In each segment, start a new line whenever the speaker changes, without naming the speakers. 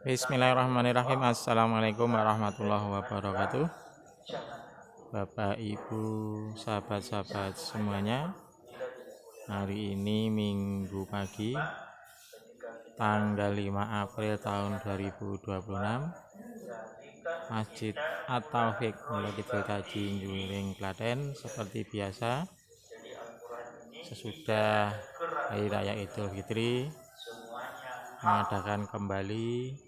Bismillahirrahmanirrahim. Assalamualaikum warahmatullahi wabarakatuh. Bapak, Ibu, sahabat-sahabat semuanya, hari ini Minggu pagi tanggal 5 April tahun 2026, Masjid At-Taufiq Mulakidul Taji Juwiring Klaten seperti biasa sesudah Hari Raya Idul Fitri mengadakan kembali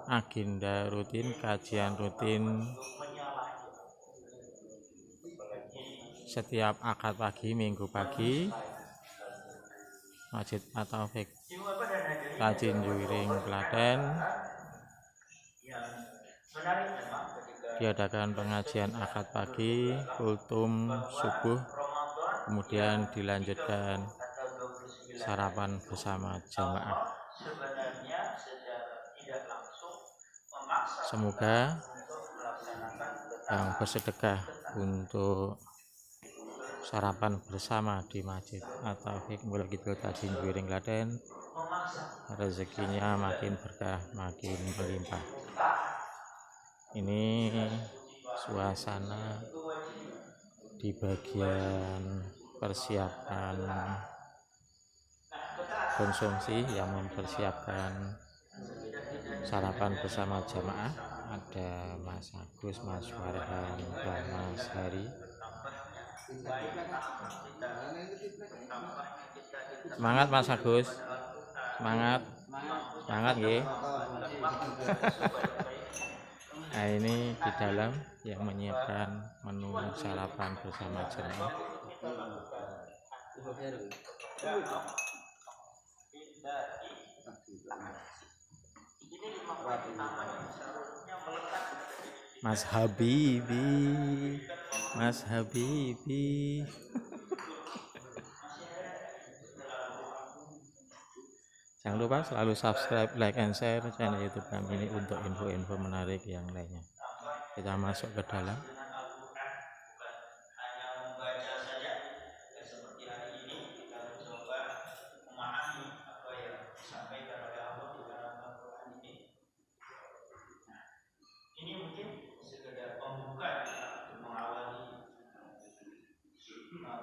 agenda rutin, kajian rutin setiap akad pagi, minggu pagi, Masjid At-Taufiq Taji Juwiring Klaten diadakan pengajian akad pagi, kultum subuh, kemudian dilanjutkan sarapan bersama jamaah. Semoga yang bersedekah untuk sarapan bersama di Masjid At-Taufiq Mulakidul Taji Juwiring Klaten rezekinya makin berkah, makin melimpah. Ini suasana di bagian persiapan konsumsi yang mempersiapkan sarapan bersama jamaah. Ada Mas Agus, Mas Farhan, dan Mas Hari. Semangat Mas Agus, semangat nggih. Nah, ini di dalam yang menyiapkan menu sarapan bersama jamaah. Mas Habibi, Mas Habibi. Jangan lupa selalu subscribe, like, and share channel YouTube kami ini untuk info-info menarik yang lainnya. Kita masuk ke dalam.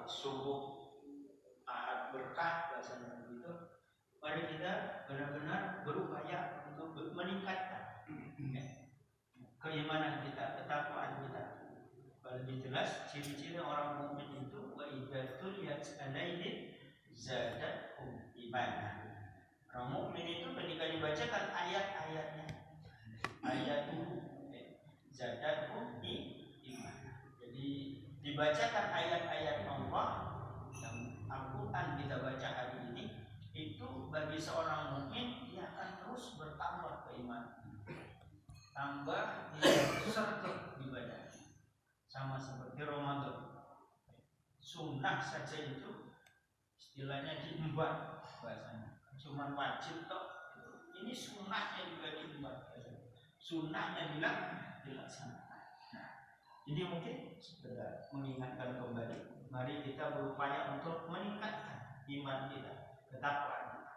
Subuh Ahad berkah bahasanya begitu. Mari kita benar-benar berupaya untuk meningkatkan keimanan kita, ketakwaan kita. Lebih jelas ciri-ciri orang mukmin itu wa idza tuliyat alaihim zadatuhum imanan. Orang mukmin itu ketika dibacakan ayat-ayatnya, zadatuhum imanan. Jadi dibacakan ayat-ayat Allah yang Al-Quran kita baca hari ini, itu bagi seorang mukmin dia akan terus bertambah keimanan, tambah serta ibadah. Sama seperti Ramadan, sunnah saja itu istilahnya diembat bahasanya, cuma wajib toh. Ini sunnahnya juga diembat, sunnahnya dilaksanakan. Ini mungkin sekedar mengingatkan kembali, mari kita berupaya untuk meningkatkan iman kita, ketakwaan kita,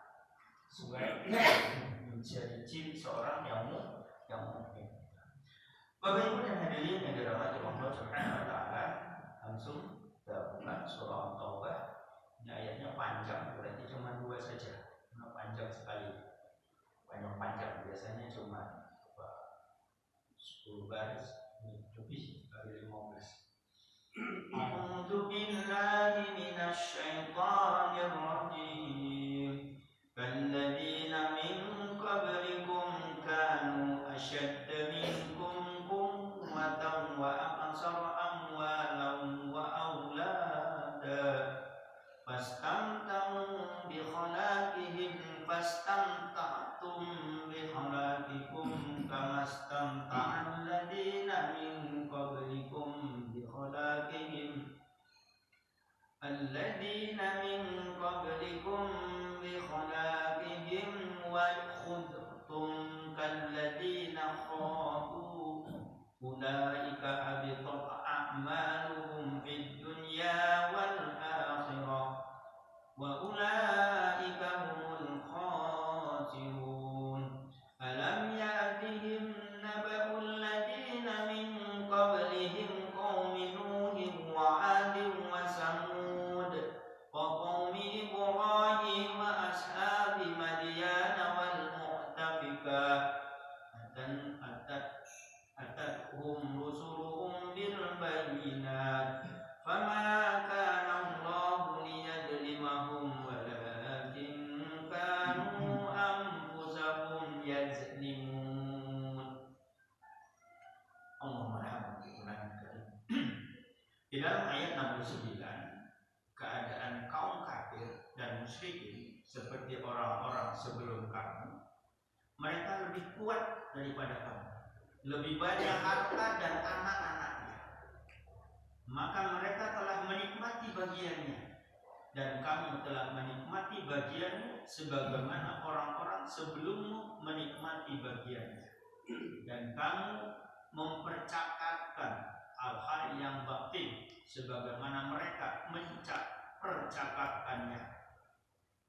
supaya menjadi ciri seorang yang mukmin. Bapak Ibu dan hadirin yang dirahmati Allah Subhanahu wa taala, langsung ke bulan surah Taubah. Ini ayatnya panjang, berarti cuma 2 saja. Panjang sekali. Panjang biasanya cuma 10 baris, lebih dari 15. A'udzu billahi minasy syaithanir rajim. Kalladzina min qablikum kanu ashadda minkum quwwatan wa aqsara amwalan wa aulada fastamta'u bi khalaqihim fastamta'tum bi khalaqikum kama istamta'a alladziina min qablikum bi khalaqihim wa khudtum kalladziina khadu ulaika habitat a'maluhum fid dunya wal akhirah wa ulaika humul khasirun. mereka lebih kuat daripada kamu, lebih banyak harta dan anak-anaknya, maka mereka telah menikmati bagiannya, dan kamu telah menikmati bagianmu sebagaimana orang-orang sebelummu menikmati bagiannya, dan kamu mempercakapkan hal-hal yang batil sebagaimana mereka percakapannya.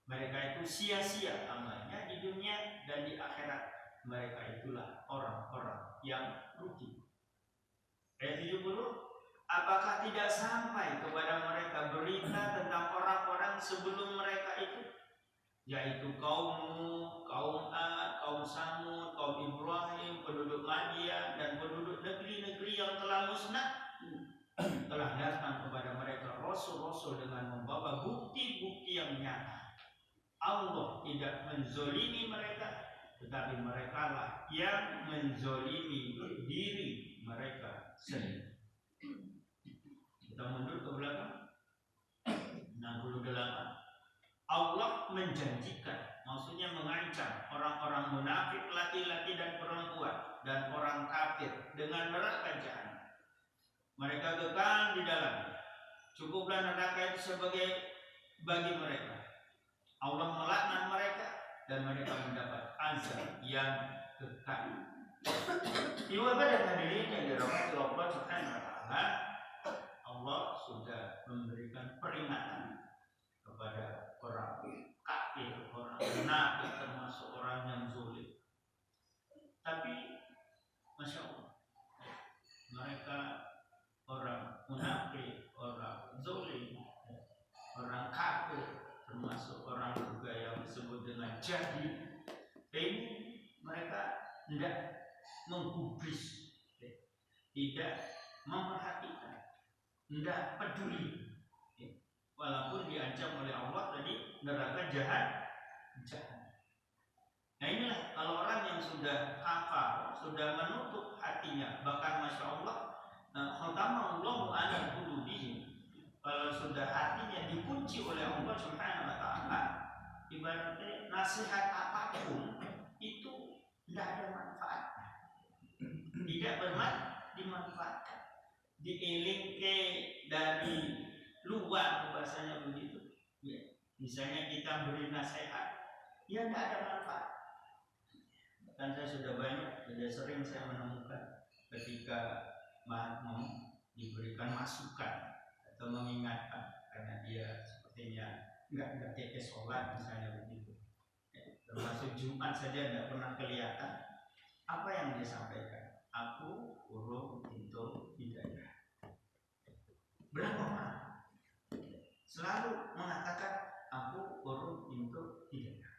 Mereka itu sia-sia amalnya di dunia dan di akhirat. Mereka itulah orang-orang yang rugi. Ayat 70, apakah tidak sampai kepada mereka berita tentang orang-orang sebelum mereka itu, yaitu kaum Nuh, kaum Ad, kaum Samud, kaum Ibrahim, penduduk Madian, dan penduduk negeri-negeri yang telah musnah? Telah datang kepada mereka rasul-rasul dengan membawa bukti-bukti yang nyata. Allah tidak menzolimi mereka, tetapi mereka lah yang menzolimi diri mereka sendiri. Kita mundur ke belakang 68. Allah menjanjikan, maksudnya mengancam orang-orang munafik laki-laki dan perempuan dan orang kafir dengan neraka jahanam. Mereka kekal di dalamnya. Cukuplah neraka itu sebagai bagi mereka. Allah melaknat mereka dan mereka mendapat azab yang kekal. Ibu dan hadirin yang dirahmati Allah Subhanahu wa taala, Allah sudah memberikan peringatan kepada orang kafir, orang munafik, termasuk orang yang zalim. Tapi masya Allah, mereka orang munafik, orang zalim, orang kafir, termasuk orang juga yang disebut dengan jahil, ini mereka tidak menggubris, tidak memperhatikan, tidak peduli, walaupun diancam oleh Allah tadi neraka jahat. Nah inilah kalau orang yang sudah kafir, sudah menutup hatinya, bahkan masya Allah, khatamallahu ala qulubihim, kalau sudah hatinya dikunci oleh Allah Subhanahu wa taala, ibaratnya nasihat apapun itu tidak ada manfaatnya, tidak dimanfaatkan, dielingke dari luar, bahasanya begitu. Ya. Misalnya kita beri nasihat, ya tidak ada manfaat. Kan saya sudah sering saya menemukan ketika mau diberikan masukan atau mengingatkan karena dia sepertinya nggak keke sholat misalnya begitu, termasuk Jumat saja tidak pernah kelihatan. Apa yang dia sampaikan? Aku urung untuk hidayah. Berapa orang selalu mengatakan aku urung untuk hidayah?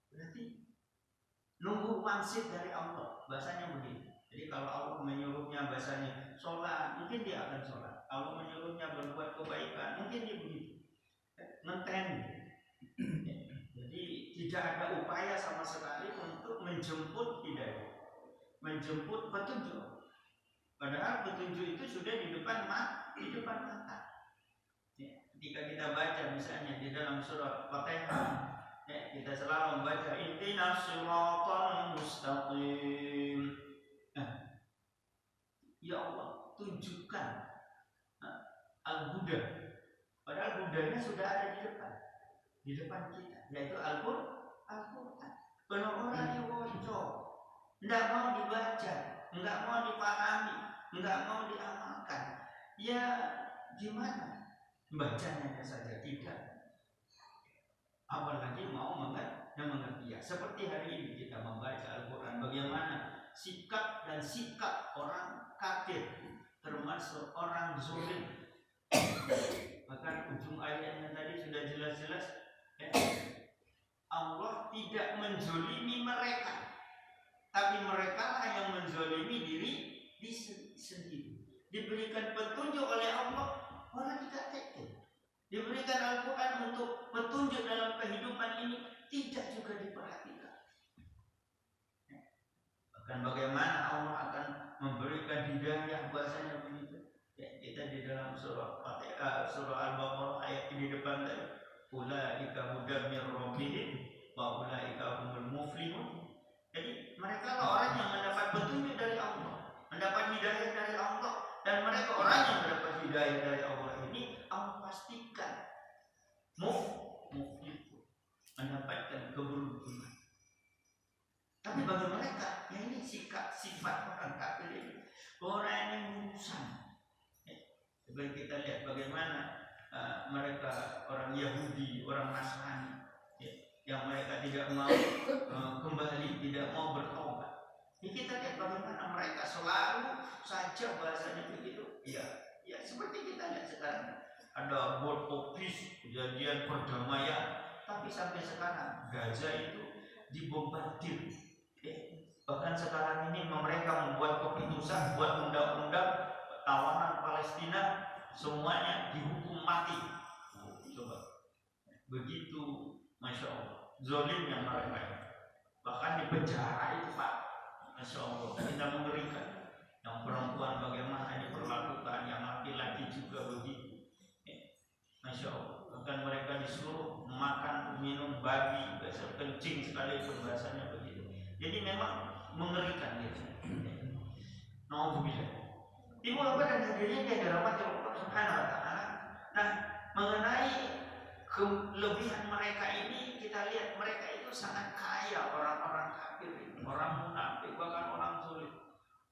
Berarti nunggu wangsit dari Allah, bahasanya begitu. Jadi kalau Allah menyuruhnya bahasanya sholat, mungkin dia akan sholat. Allah menyuruhnya berbuat kebaikan, mungkin dia begitu. Ngenten. Jadi tidak ada upaya sama sekali untuk menjemput hidayah, menjemput petunjuk. Padahal petunjuk itu sudah di depan mata. Ya, ketika kita baca misalnya di dalam surah Fatihah, ya, kita selalu membaca ihdinas siratal mustaqim. Ya Allah, tunjukkan al-huda. Padahal hudanya sudah ada di depan kita, yaitu Al-Quran. Kalau orang yang wajib, tidak mau dibaca, tidak mau dipahami, tidak mau diamalkan, ya gimana? Bacanya saja tidak. Apalagi mau mengerti. Ya, seperti hari ini kita membaca Al-Quran, bagaimana sikap orang kafir, termasuk orang zalim. Bahkan ujung ayatnya tadi sudah jelas-jelas, Allah tidak menzolimi mereka, tapi mereka lah yang menzolimi diri sendiri. Diberikan petunjuk oleh Allah, orang tidak tekun. Diberikan Al-Quran untuk petunjuk dalam kehidupan ini, tidak juga diperhatikan. Bahkan bagaimana Allah akan memberikan hidayah, bahasanya begitu. Ya, kita di dalam surah Al-Baqarah ayat di depan tadi, ulaika hudam min rabbihim wa ulaika humul Tapi bagi mereka, ya ini sifat orang kafir ini, orang yang urusan. Seperti kita lihat bagaimana mereka orang Yahudi, orang Nasrani, yang mereka tidak mau kembali, tidak mau bertobat. Kita lihat bagaimana mereka selalu saja bahasanya begitu. Ya seperti kita lihat sekarang ada world of peace, kejadian perdamaian, tapi sampai sekarang Gaza itu dibombardir. Bahkan sekarang ini mereka membuat keputusan, buat undang-undang tawanan Palestina semuanya dihukum mati. Coba, begitu, masya Allah, zolimnya mereka. Bahkan di penjara itu Pak, masya Allah, kita mengerikan. Yang perempuan bagaimana diperlakukan, yang laki-laki juga begitu. Masya Allah, bahkan mereka disuruh makan, minum babi, bahasa kencing sekali itu bahasanya begitu. Jadi memang mengerikan dia. Nauzubillah. Ibu bapak dan hadirin yang dirahmati Allah Subhanahu wa taala. Nah, mengenai kelebihan mereka ini kita lihat mereka itu sangat kaya, orang-orang kafir, orang munafik, bahkan orang sulit.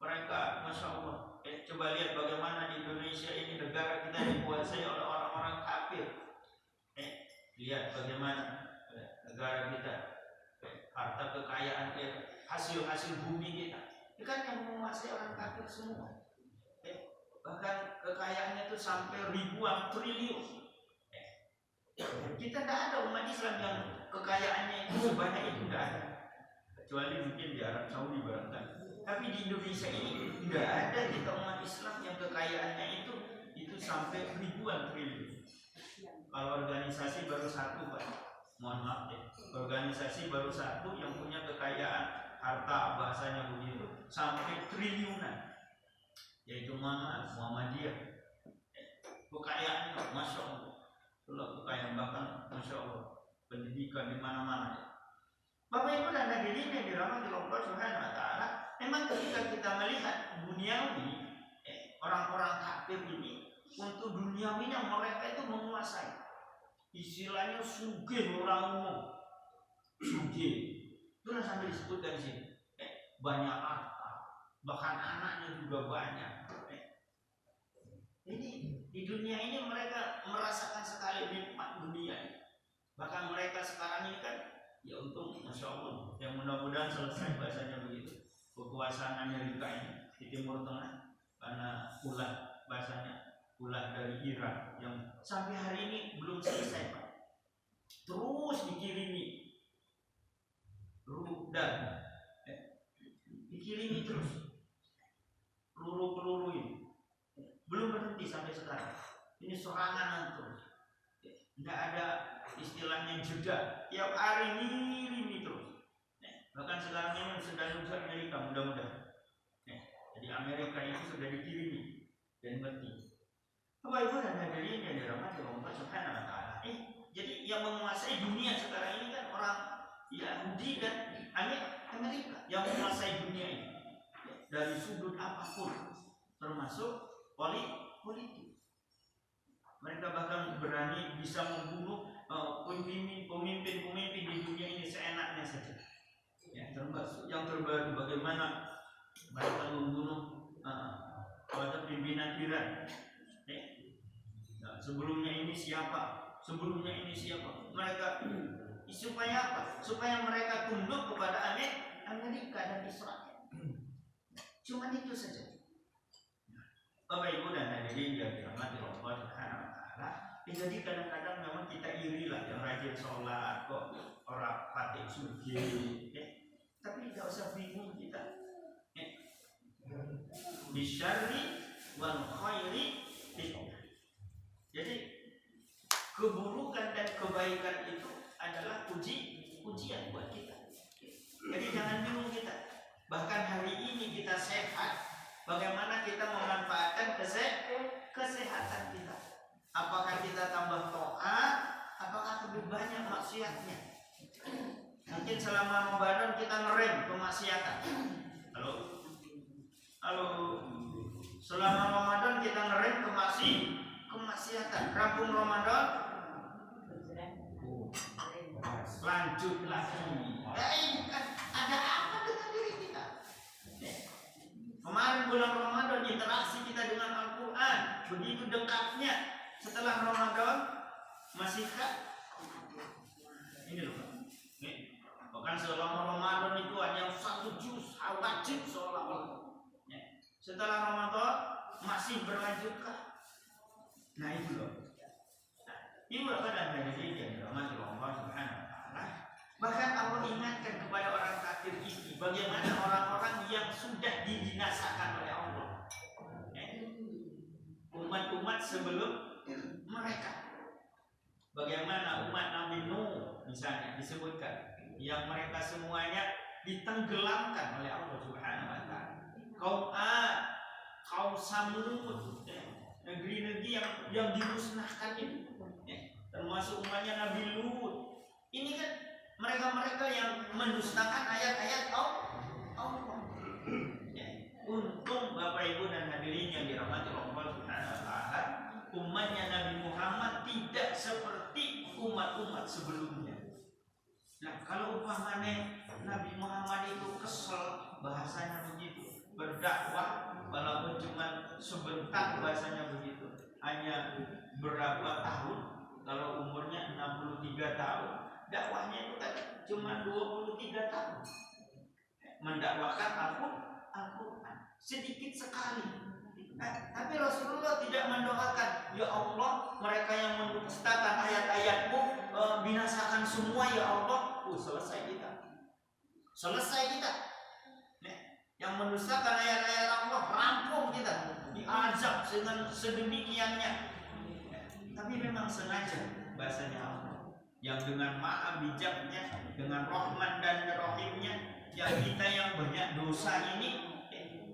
Mereka masya Allah. Coba lihat bagaimana di Indonesia ini negara kita dikuasai oleh orang-orang kafir. Lihat bagaimana negara kita, harta kekayaan kita, hasil-hasil bumi kita, itu kan yang menguasai orang kafir semua. Bahkan kekayaannya itu sampai ribuan triliun. Kita tidak ada umat Islam yang kekayaannya itu sebanyak itu, tidak ada. Kecuali mungkin di Arab Saudi barangkali. Tapi di Indonesia ini tidak ada kita umat Islam yang kekayaannya itu sampai ribuan triliun. Kalau organisasi baru satu Pak, mohon maaf ya, organisasi baru satu yang punya kekayaan harta bahasanya begitu sampai triliunan, yaitu Muhammadiyah. Kekayaannya masya Allah, kekayaan bahkan masya Allah, pendidikan di mana-mana. Bapak Ibu dan hadirin yang dirahmati Allah Subhanahu wa taala, memang ketika kita melihat duniawi, orang-orang kafir ini untuk duniawi yang mereka itu menguasai. Istilahnya sugih orang umum, sugih. Itulah sampai disebutkan di sini. Banyak harta, bahkan anaknya juga banyak. Jadi di dunia ini mereka merasakan sekali nikmat dunia. Bahkan mereka sekarang ini kan, ya untung, masya Allah, yang mudah-mudahan selesai bahasanya begitu. Kekuasaan Amerika ini di Timur Tengah, karena ulah bahasanya, ulah dari Iran yang sampai hari ini belum selesai Pak. Terus dikirimi dan dikirimi terus peluru-peluru ini belum berhenti sampai sekarang. Ini serangan terus, tidak ada istilahnya jeda, tiap hari ngirimi terus. Bahkan sekarang ini sedang usaha Amerika, mudah-mudahan. Jadi Amerika ini sudah dikirimi dan berhenti. Bapak Ibu dan hadirin yang dirahmati Allah Subhanahu wa taala. Jadi yang menguasai dunia sekarang ini kan orang Yahudi dan Amerika yang menguasai dunia ini dari sudut apapun, termasuk politik. Mereka bahkan berani bisa membunuh pemimpin-pemimpin di dunia ini seenaknya saja. Ya, termasuk yang terbaru bagaimana mereka membunuh pada pimpinan Iran. Sebelumnya ini siapa? Mereka supaya apa? Supaya mereka tunduk kepada Amerika dan Israel. Cuma itu saja. Bapak Ibu dan hadirin yang dirahmati Allah Subhanahu wa taala, jadi kadang-kadang memang kita irilah yang rajin sholat kok orang pakai suci, tapi tidak usah bingung kita. Bisyarri wal khairi fitnah. Jadi keburukan dan kebaikan itu adalah ujian buat kita. Jadi jangan bingung kita. Bahkan hari ini kita sehat, bagaimana kita memanfaatkan kesehatan kita? Apakah kita tambah taat? Apakah lebih banyak maksiatnya? Mungkin selama Ramadan kita ngerem kemaksiatan. Halo. Selama Ramadan kita ngerem kemaksiatan. Rampung Ramadan lanjut lagi. Ini kan ada apa dengan Kemarin bulan Ramadan interaksi kita dengan Al-Quran begitu dekatnya. Setelah Ramadan masihkah? Ini loh, bahkan selama Ramadan itu hanya 1 juz wajib seolah-olah. Setelah Ramadan masih berlanjutkah? Nah itu loh. Ibu apa dan dari yang dirahmati Allah Subhanahu wa taala. Bahkan Allah ingatkan kepada orang kafir ini bagaimana orang-orang yang sudah dibinasakan oleh Allah. Umat-umat sebelum mereka. Bagaimana umat Nabi Nuh misalnya disebutkan yang mereka semuanya ditenggelamkan oleh Allah Subhanahu wa taala. Kaum Ad, kaum Samud, negeri-negeri yang dimusnahkan ini. Termasuk umatnya Nabi Lut. Ini kan mereka-mereka yang mendustakan ayat-ayat Allah. Untung Bapak Ibu dan hadirin yang dirahmati Allah Subhanahu wa taala, umatnya Nabi Muhammad tidak seperti umat-umat sebelumnya. Nah, kalau umpamanya Nabi Muhammad itu kesel, bahasanya begitu, berdakwah walaupun cuma sebentar, bahasanya begitu, hanya berapa tahun. Kalau umurnya 63 tahun, dakwahnya itu kan cuma 23 tahun. Mendakwakan Al-Quran sedikit sekali. Tapi Rasulullah tidak mendoakan, ya Allah, mereka yang mendustakan ayat-ayatmu binasakan semua ya Allah. Selesai kita. Yang mendustakan ayat-ayat Allah rampung kita, diazab dengan sedemikiannya. Tapi memang sengaja bahasanya Allah yang dengan maha bijaknya, dengan rahman dan rahimnya, yang kita yang banyak dosa ini,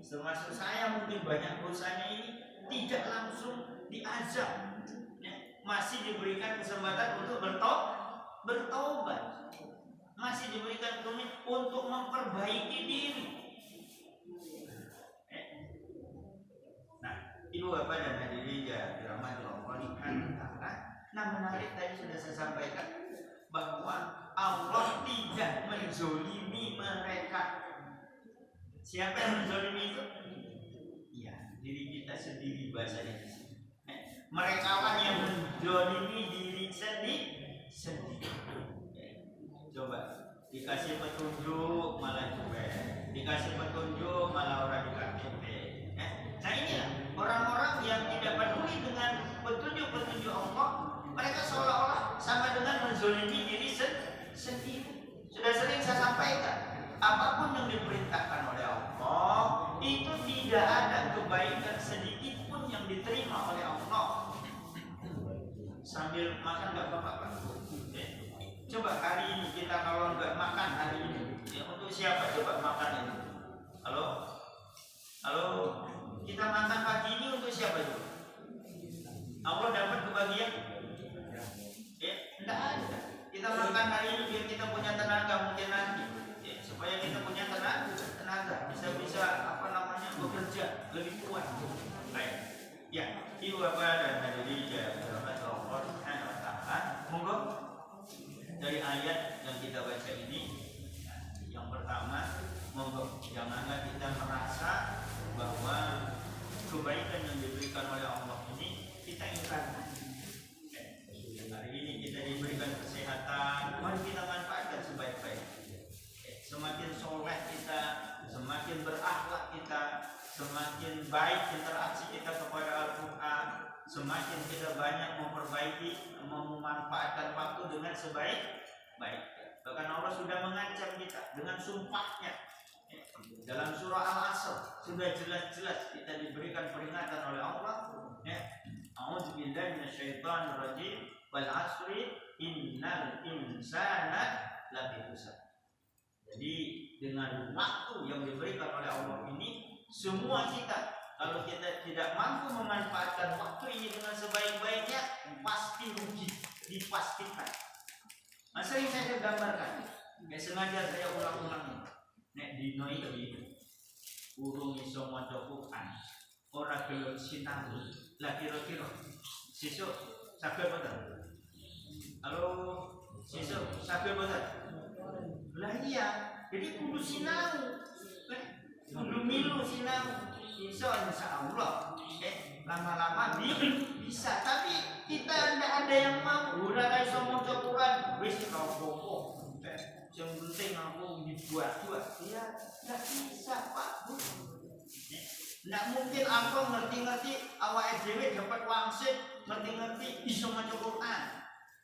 termasuk saya mungkin banyak dosanya ini, tidak langsung diazab, masih diberikan kesempatan untuk bertobat, masih diberikan kesempatan untuk memperbaiki diri. Ibu Bapak dan hadirin yang dirahmati Allah Subhanahu wa taala. Nah, menarik tadi sudah saya sampaikan bahwa Allah tidak menzolimi mereka. Siapa yang menzolimi itu? Iya, diri kita sendiri bahasanya. Mereka lah yang menzolimi diri sendiri. Coba dikasih petunjuk malah cuek, dikasih petunjuk malah orang dikasih. Nah inilah orang-orang yang tidak peduli dengan petunjuk-petunjuk Allah, mereka seolah-olah sama dengan menzolimi diri sendiri. Sudah sering saya sampaikan, apapun yang diperintahkan oleh Allah itu tidak ada kebaikan sedikit pun yang diterima oleh Allah. Sambil makan nggak apa-apa. Coba hari ini kita kalau nggak makan hari ini, untuk siapa coba makan ini? Halo? Kita makan pagi ini untuk siapa juga? Allah dapat kebahagiaan? Tidak ada. Kita makan hari ini biar kita punya tenaga mungkin nanti, supaya kita punya tenaga, bisa bekerja lebih kuat. Baik. Ya, ibu bapak dan hadirin yang dirahmati Allah Subhanahu wa taala, monggo dari ayat yang kita baca ini, yang pertama, monggo janganlah kita merasa bahwa kebaikan yang diberikan oleh Allah ini kita ingkar. Hari ini kita diberikan kesehatan, mari kita manfaatkan sebaik-baiknya. Semakin soleh kita, semakin berakhlak kita, semakin baik interaksi kita kepada Al-Quran, semakin kita banyak memperbaiki, memanfaatkan waktu dengan sebaik-baiknya. Bahkan Allah sudah mengancam kita dengan sumpahnya. Dalam surah Al-Asr sudah jelas-jelas kita diberikan peringatan oleh Allah. A'udzubillahi minasyaitonir rajim. Wal 'asri innal insana lafi khusr. Jadi dengan waktu yang diberikan oleh Allah ini, semua kita kalau kita tidak mampu memanfaatkan waktu ini dengan sebaik-baiknya, pasti rugi, dipastikan. Nah, sering saya gambarkan, sengaja saya ulang-ulang. Nek dino iki urung iso maca Quran, ora gelem sinau. Lah kira-kira sesuk saged boten? Halo, sesuk saged boten? Lah iya, jadi kudu sinau. kudu milu sinau. Insya Allah lama-lama bisa, tapi kita tidak ada yang mau. Udah kayak semua Quran wis kau pokok yang penting aku dibuat-buat ya nggak bisa Pak Bu. Nggak mungkin aku ngerti-ngerti awak dhewe dapat wangsit, ngerti-ngerti bisa maca Quran,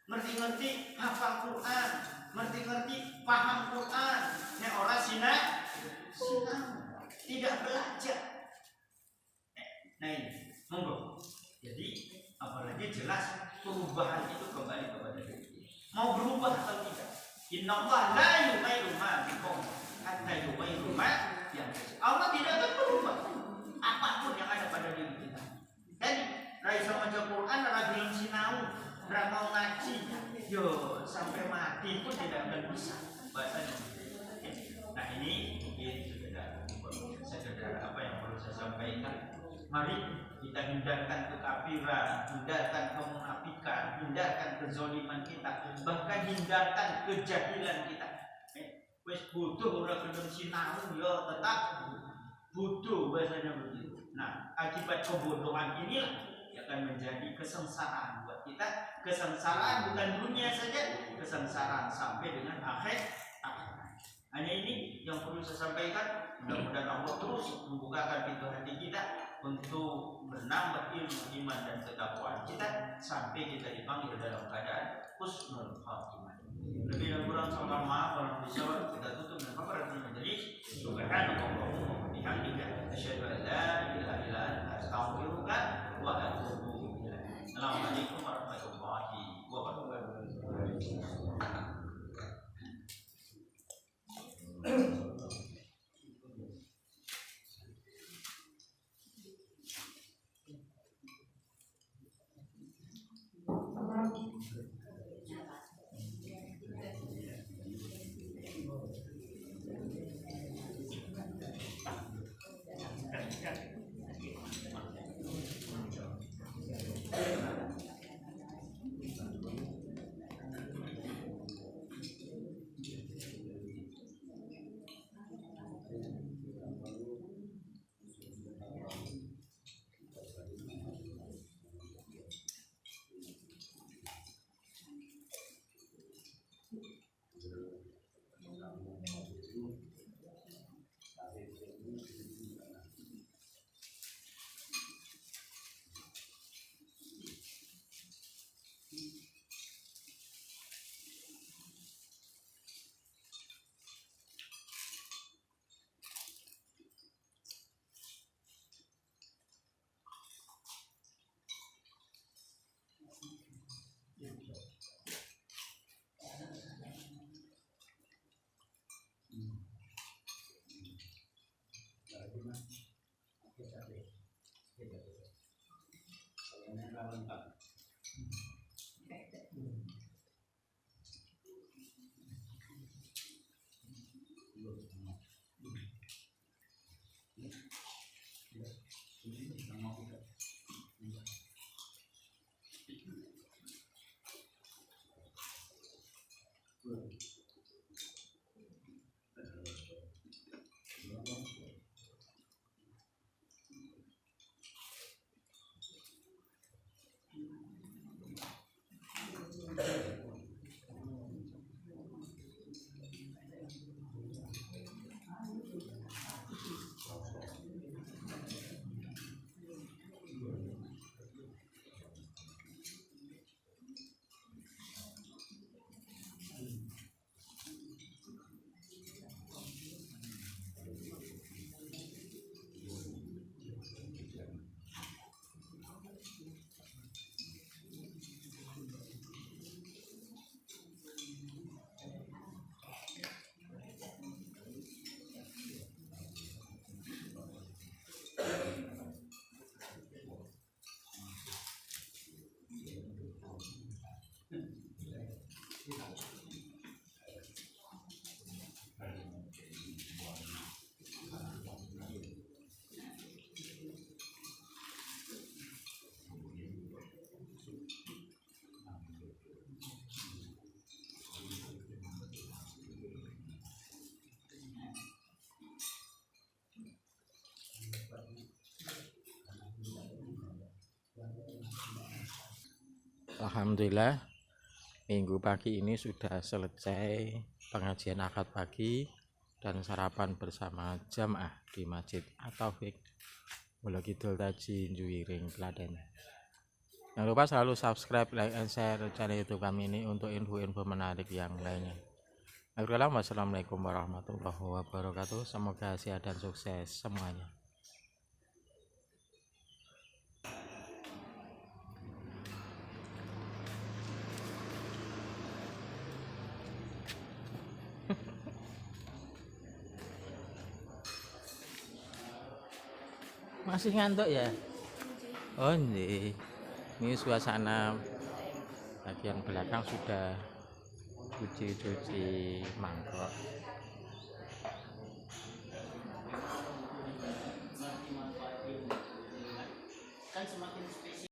ngerti-ngerti hafal Quran, ngerti-ngerti paham Quran. Nek ora sinau tidak belajar. Nah ini, monggo. Jadi apalagi jelas perubahan itu kembali kepada diri. Mau berubah atau tidak? Innallaha la yughayyiru ma biqaumin hatta yughayyiru ma yanfusihim. Allah tidak akan berubah apapun yang ada pada diri kita. Jadi, raisa maca Quran, ra gelem sinau, ra mau ngaji, yo sampai mati pun tidak akan bisa bahasanya. Nah ini mungkin sekedar apa yang perlu saya sampaikan. Mari kita hindarkan kekafiran, hindarkan kemunafikan, hindarkan kezaliman kita, bahkan hindarkan kejahilan kita. Wes butuh ora gelem sinau yo tetap butuh bahasanya begitu. Nah, akibat kebodohan inilah yang akan menjadi kesengsaraan buat kita. Kesengsaraan bukan dunia saja, kesengsaraan sampai dengan akhir. Hanya ini yang perlu saya sampaikan. Mudah-mudahan Allah terus membukakan pintu hati kita untuk menambah ilmu iman dan ketakwaan kita sampai kita dipanggil dalam keadaan husnul khatimah. Lebih dan kurang sama maaf kalau bisa kita tutup dengan kafaratul majelis. Subhanallah bihamdika asyhadu an la ilaha illa anta astaghfiruka wa atubu ilaik. Assalamualaikum warahmatullahi wabarakatuh.
Alhamdulillah minggu pagi ini sudah selesai pengajian akad pagi dan sarapan bersama jamaah di Masjid At-Taufik Mula Kidul Taji Juwiring Klaten. Jangan lupa selalu subscribe, like, and share channel YouTube kami ini untuk info-info menarik yang lainnya. Wassalamualaikum warahmatullahi wabarakatuh. Semoga sehat dan sukses semuanya. Masih ngantuk ya? Oh nih, ini suasana bagian belakang sudah cuci mangkok.
Kan semakin spesial.